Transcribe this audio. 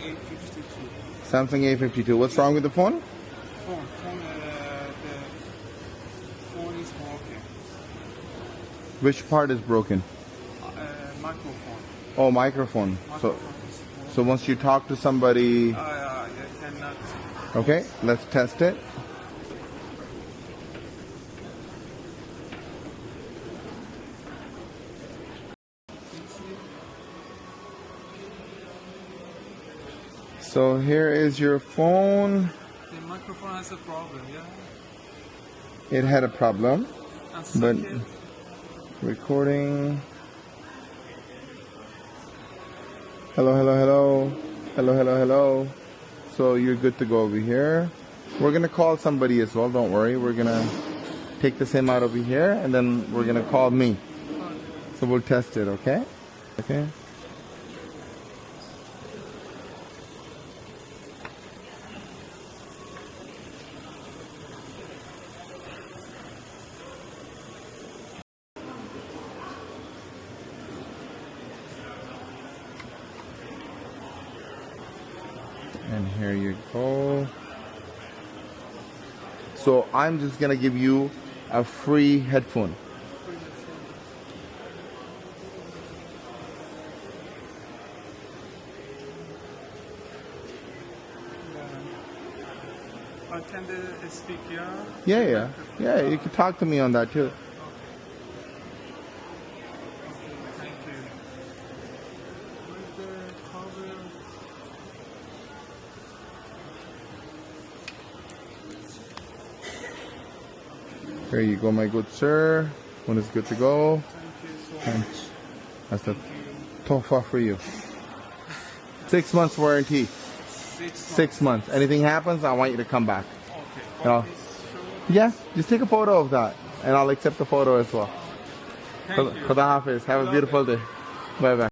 A52. Samsung A52. What's wrong with the phone? The phone is broken. Which part is broken? Microphone. Oh, microphone. Microphone is So once you talk to somebody, you cannot. okay, let's test it. So here is your phone. The microphone has a problem, yeah. It had a problem, And but second, recording. Hello, hello, hello. Hello, hello, hello. So you're good to go over here. We're gonna call somebody as well, don't worry. We're gonna take the SIM out over here and then we're gonna call me. So we'll test it, okay? Okay. And here you go. So I'm just gonna give you a free headphone. can they speak here? Yeah. You can talk to me on that too. Thank you. Where's the cover? Here you go, my good sir. One is good to go. Thank you so And much. that's the tofa for you. 6 months warranty. 6 months. Anything happens, I want you to come back. Okay. No. Yeah, just take a photo of that, and I'll accept the photo as well. Thank you. Khuda Hafiz. Have a beautiful day. Bye bye.